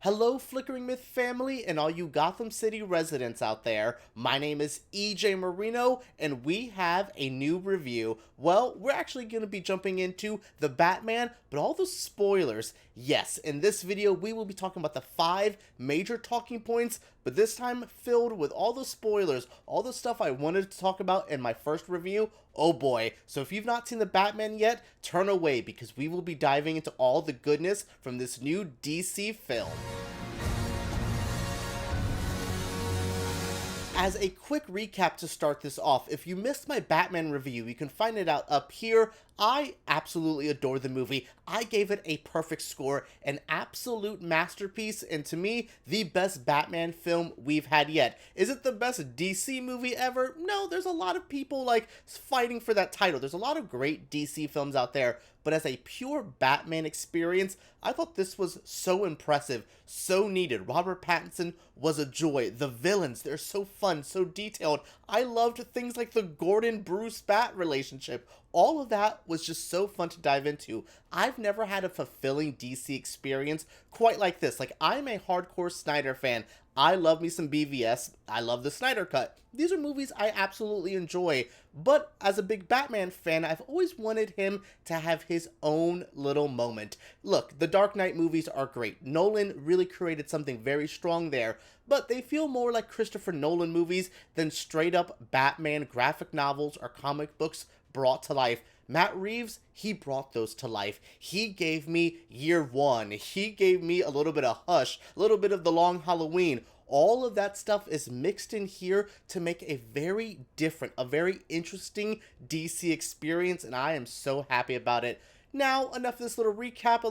Hello, Flickering Myth family, and all you Gotham City residents out there. My name is EJ Marino, and we have a new review. Well, we're actually going to be jumping into the Batman, but all the spoilers. Yes, in this video, we will be talking about the 5 major talking points, but this time filled with all the spoilers, all the stuff I wanted to talk about in my first review. Oh boy, so if you've not seen the Batman yet, turn away because we will be diving into all the goodness from this new DC film. As a quick recap to start this off, if you missed my Batman review, you can find it out up here. I absolutely adore the movie. I gave it a perfect score, an absolute masterpiece, and to me, the best Batman film we've had yet. Is it the best DC movie ever? No, there's a lot of people fighting for that title. There's a lot of great DC films out there, but as a pure Batman experience, I thought this was so impressive, so needed. Robert Pattinson was a joy. The villains, they're so fun, so detailed. I loved things like the Gordon-Bruce Bat relationship. All of that was just so fun to dive into. I've never had a fulfilling DC experience quite like this. I'm a hardcore Snyder fan. I love me some BVS. I love the Snyder Cut. These are movies I absolutely enjoy, but as a big Batman fan, I've always wanted him to have his own little moment. Look, the Dark Knight movies are great. Nolan really created something very strong there, but they feel more like Christopher Nolan movies than straight up Batman graphic novels or comic books brought to life. Matt Reeves, he brought those to life. He gave me Year One. He gave me a little bit of Hush, a little bit of The Long Halloween. All of that stuff is mixed in here to make a very different, a very interesting DC experience, and I am so happy about it. Now, enough of this little recap,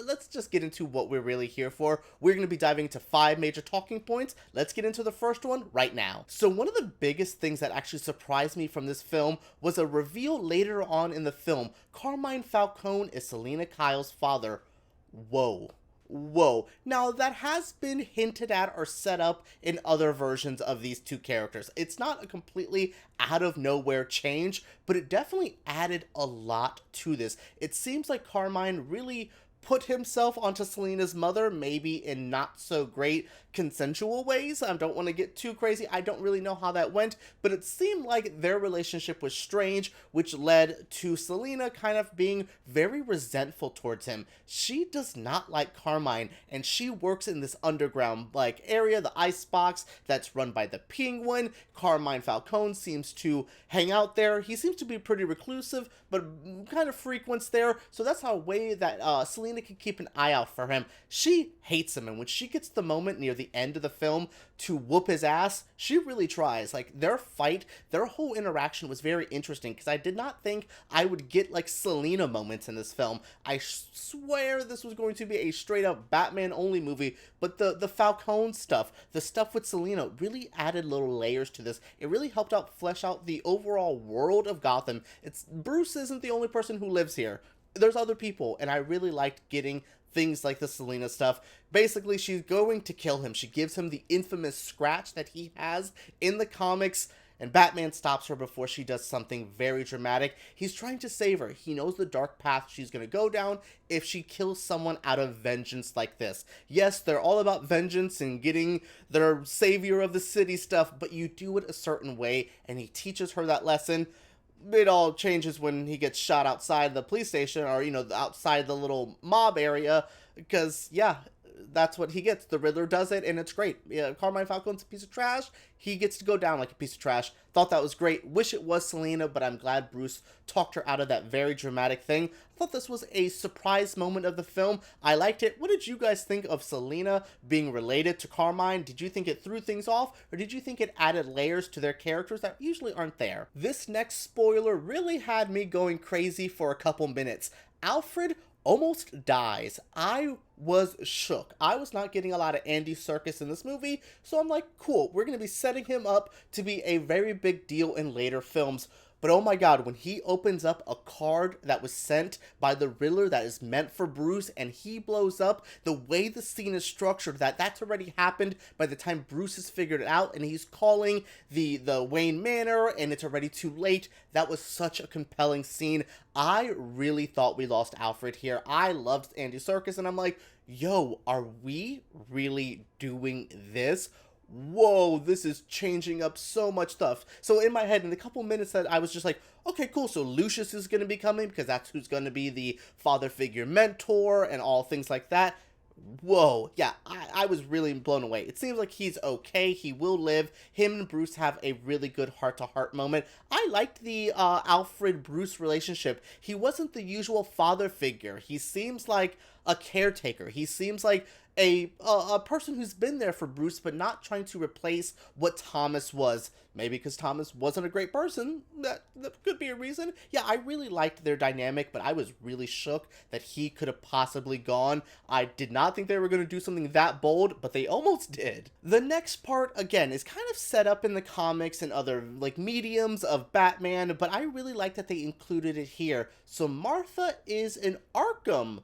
let's just get into what we're really here for. We're going to be diving into 5 major talking points. Let's get into the first one right now. So one of the biggest things that actually surprised me from this film was a reveal later on in the film. Carmine Falcone is Selina Kyle's father. Whoa. Whoa. Now, that has been hinted at or set up in other versions of these two characters. It's not a completely out of nowhere change, but it definitely added a lot to this. It seems like Carmine really put himself onto Selina's mother, maybe in not so great consensual ways. I don't want to get too crazy. I don't really know how that went, but it seemed like their relationship was strange, which led to Selina kind of being very resentful towards him. She does not like Carmine, and she works in this underground area, the icebox that's run by the Penguin. Carmine Falcone seems to hang out there. He seems to be pretty reclusive, but kind of frequents there, so that's how a way that Selina can keep an eye out for him. She hates him, and when she gets the moment near the end of the film to whoop his ass, she really tries. Their fight, their whole interaction was very interesting, because I did not think I would get Selina moments in this film. I swear this was going to be a straight up Batman only movie, but the Falcone stuff, the stuff with Selina, really added little layers to this. It really helped out flesh out the overall world of Gotham. Bruce isn't the only person who lives here. There's other people, and I really liked getting things like the Selina stuff. Basically, she's going to kill him. She gives him the infamous scratch that he has in the comics, and Batman stops her before she does something very dramatic. He's trying to save her. He knows the dark path she's going to go down if she kills someone out of vengeance like this. Yes, they're all about vengeance and getting their savior of the city stuff, but you do it a certain way, and he teaches her that lesson. It all changes when he gets shot outside the police station, or, outside the little mob area, because, yeah, that's what he gets. The Riddler does it, and it's great. Yeah, Carmine Falcone's a piece of trash. He gets to go down like a piece of trash. Thought that was great. Wish it was Selina, but I'm glad Bruce talked her out of that very dramatic thing. I thought this was a surprise moment of the film. I liked it. What did you guys think of Selina being related to Carmine? Did you think it threw things off, or did you think it added layers to their characters that usually aren't there? This next spoiler really had me going crazy for a couple minutes. Alfred almost dies. I was shook. I was not getting a lot of Andy Serkis in this movie, so I'm like, cool, we're going to be setting him up to be a very big deal in later films. But oh my god, when he opens up a card that was sent by the Riddler that is meant for Bruce and he blows up, the way the scene is structured, that's already happened by the time Bruce has figured it out and he's calling the Wayne Manor and it's already too late. That was such a compelling scene. I really thought we lost Alfred here. I loved Andy Serkis and I'm like, yo, are we really doing this? Whoa, this is changing up so much stuff. So in my head, in a couple minutes that I was just like, okay, cool, so Lucius is going to be coming because that's who's going to be the father figure mentor and all things like that. Whoa, yeah, I was really blown away. It seems like he's okay, he will live. Him and Bruce have a really good heart-to-heart moment. I liked the Alfred-Bruce relationship. He wasn't the usual father figure. He seems like a caretaker. He seems like a person who's been there for Bruce, but not trying to replace what Thomas was. Maybe because Thomas wasn't a great person. That could be a reason. Yeah, I really liked their dynamic, but I was really shook that he could have possibly gone. I did not think they were going to do something that bold, but they almost did. The next part, again, is kind of set up in the comics and other, like, mediums of Batman, but I really like that they included it here. So Martha is in Arkham.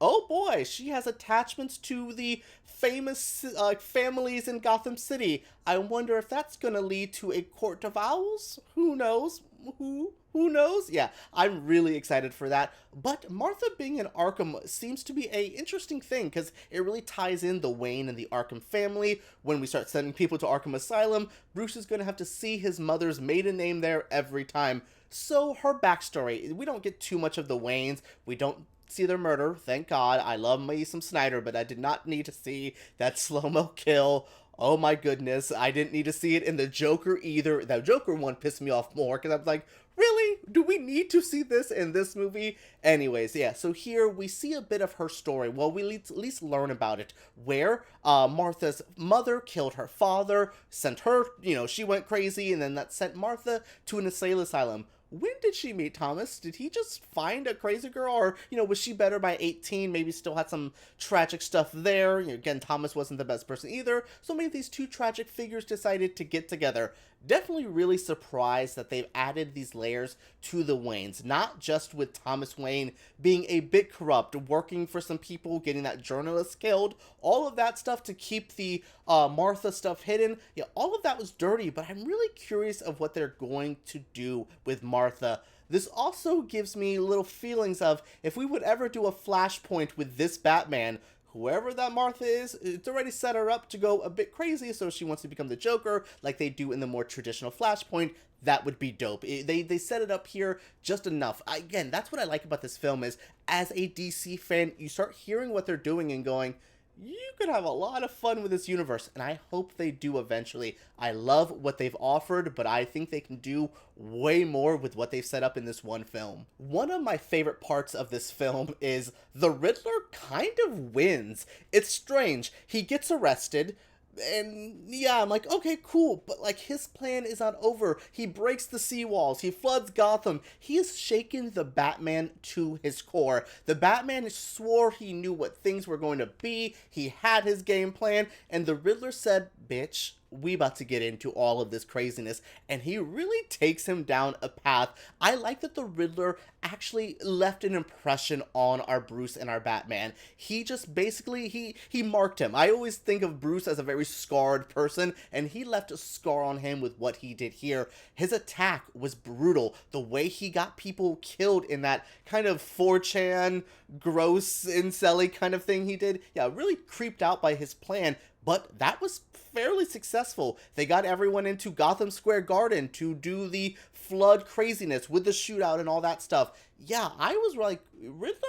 Oh boy, she has attachments to the famous families in Gotham City. I wonder if that's going to lead to a court of owls? Who knows? Who knows? Yeah, I'm really excited for that. But Martha being in Arkham seems to be a interesting thing because it really ties in the Wayne and the Arkham family. When we start sending people to Arkham Asylum, Bruce is going to have to see his mother's maiden name there every time. So her backstory, we don't get too much of the Waynes. We don't see their murder, thank God. I love me some Snyder, but I did not need to see that slow-mo kill. Oh my goodness, I didn't need to see it in the Joker either. That Joker one pissed me off more, because I'm like, really? Do we need to see this in this movie? Anyways, yeah, so here we see a bit of her story. Well, we at least learn about it, where Martha's mother killed her father, sent her, she went crazy, and then that sent Martha to an insane asylum. When did she meet Thomas? Did he just find a crazy girl? Or, was she better by 18? Maybe still had some tragic stuff there. Again, Thomas wasn't the best person either. So maybe these two tragic figures decided to get together. Definitely really surprised that they've added these layers to the Waynes. Not just with Thomas Wayne being a bit corrupt, working for some people, getting that journalist killed. All of that stuff to keep the Martha stuff hidden. Yeah, all of that was dirty, but I'm really curious of what they're going to do with Martha. This also gives me little feelings of if we would ever do a Flashpoint with this Batman, whoever that Martha is, it's already set her up to go a bit crazy, so she wants to become the Joker, like they do in the more traditional Flashpoint. That would be dope. They set it up here just enough. Again, that's what I like about this film is, as a DC fan, you start hearing what they're doing and going, you could have a lot of fun with this universe, and I hope they do eventually. I love what they've offered, but I think they can do way more with what they've set up in this one film. One of my favorite parts of this film is the Riddler kind of wins. It's strange. He gets arrested, and yeah, I'm like, okay, cool, but like his plan is not over. He breaks the seawalls, he floods Gotham, he has shaken the Batman to his core. The Batman swore he knew what things were going to be, he had his game plan, and the Riddler said, bitch, we about to get into all of this craziness, and he really takes him down a path. I like that the Riddler actually left an impression on our Bruce and our Batman. He just basically, he marked him. I always think of Bruce as a very scarred person, and he left a scar on him with what he did here. His attack was brutal. The way he got people killed in that kind of 4chan, gross, incelly kind of thing he did, yeah, really creeped out by his plan, but that was fairly successful. They got everyone into Gotham Square Garden to do the flood craziness with the shootout and all that stuff. Yeah, I was like, Riddler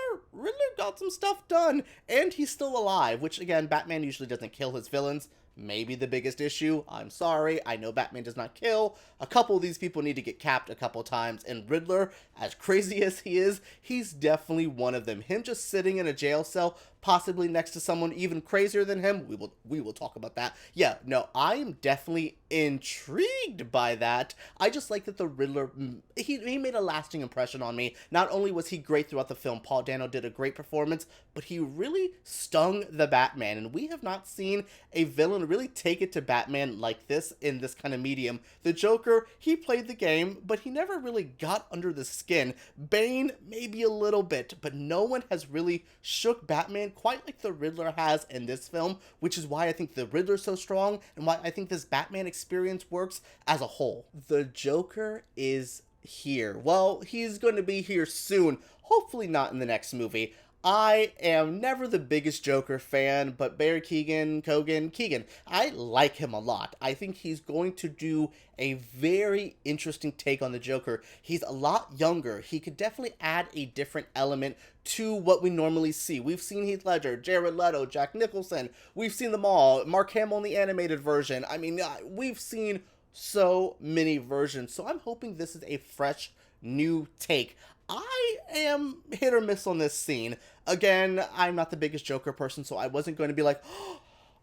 got some stuff done, and he's still alive, which again, Batman usually doesn't kill his villains. Maybe the biggest issue. I'm sorry, I know Batman does not kill. A couple of these people need to get capped a couple times, and Riddler, as crazy as he is, he's definitely one of them. Him just sitting in a jail cell possibly next to someone even crazier than him. We will talk about that. Yeah, no, I am definitely intrigued by that. I just like that the Riddler, he made a lasting impression on me. Not only was he great throughout the film, Paul Dano did a great performance, but he really stung the Batman, and we have not seen a villain really take it to Batman like this in this kind of medium. The Joker, he played the game, but he never really got under the skin. Bane, maybe a little bit, but no one has really shook Batman quite like the Riddler has in this film, which is why I think the Riddler's so strong, and why I think this Batman experience works as a whole. The Joker is here. Well, he's going to be here soon. Hopefully not in the next movie. I am never the biggest Joker fan, but Keoghan, I like him a lot. I think he's going to do a very interesting take on the Joker. He's a lot younger. He could definitely add a different element to what we normally see. We've seen Heath Ledger, Jared Leto, Jack Nicholson. We've seen them all. Mark Hamill in the animated version. I mean, we've seen so many versions. So I'm hoping this is a fresh, new take. I am hit or miss on this scene. Again, I'm not the biggest Joker person, so I wasn't going to be like,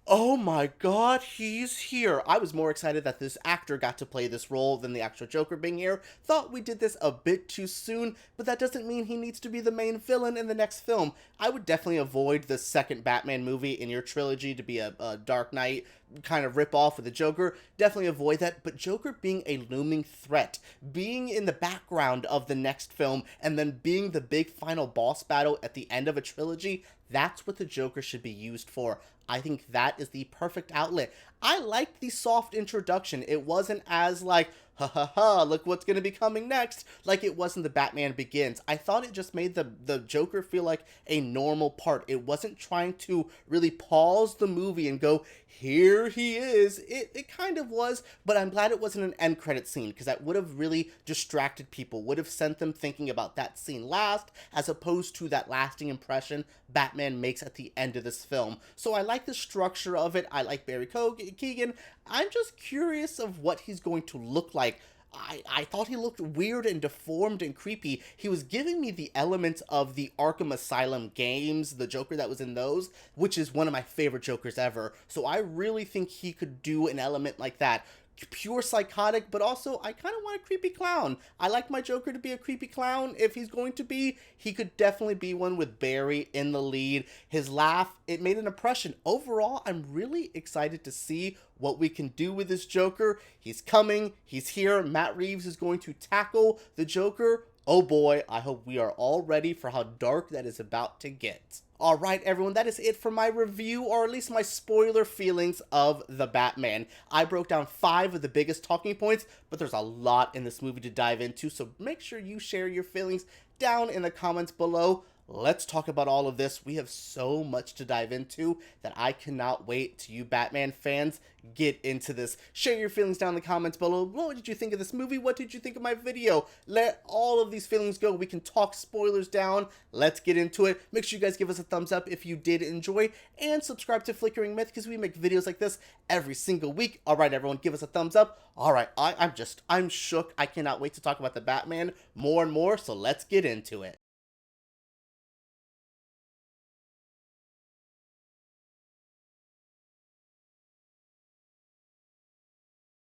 oh my god, he's here. I was more excited that this actor got to play this role than the actual Joker being here. Thought we did this a bit too soon, but that doesn't mean he needs to be the main villain in the next film. I would definitely avoid the second Batman movie in your trilogy to be a Dark Knight kind of rip off with the Joker. Definitely avoid that, but Joker being a looming threat, being in the background of the next film, and then being the big final boss battle at the end of a trilogy, that's what the Joker should be used for. I think that is the perfect outlet. I liked the soft introduction. It wasn't as like, ha ha ha, look what's going to be coming next, like it was in the Batman Begins. I thought it just made the Joker feel like a normal part. It wasn't trying to really pause the movie and go, here he is. It kind of was, but I'm glad it wasn't an end credit scene, because that would have really distracted people, would have sent them thinking about that scene last, as opposed to that lasting impression Batman makes at the end of this film. So I like the structure of it. I like Barry Keoghan. I'm just curious of what he's going to look like. I thought he looked weird and deformed and creepy. He was giving me the elements of the Arkham Asylum games, the Joker that was in those, which is one of my favorite Jokers ever. So I really think he could do an element like that. Pure psychotic, but also I kind of want a creepy clown. I like my Joker to be a creepy clown. If he's going to be, he could definitely be one with Barry in the lead. His laugh, it made an impression. Overall, I'm really excited to see what we can do with this Joker. He's coming, he's here. Matt Reeves is going to tackle the Joker. Oh boy, I hope we are all ready for how dark that is about to get. Alright everyone, that is it for my review, or at least my spoiler feelings of The Batman. I broke down 5 of the biggest talking points, but there's a lot in this movie to dive into, so make sure you share your feelings down in the comments below. Let's talk about all of this. We have so much to dive into that I cannot wait to you Batman fans get into this. Share your feelings down in the comments below. What did you think of this movie? What did you think of my video? Let all of these feelings go. We can talk spoilers down. Let's get into it. Make sure you guys give us a thumbs up if you did enjoy, and subscribe to Flickering Myth, because we make videos like this every single week. Alright everyone, give us a thumbs up. Alright, I'm shook. I cannot wait to talk about the Batman more and more, so let's get into it.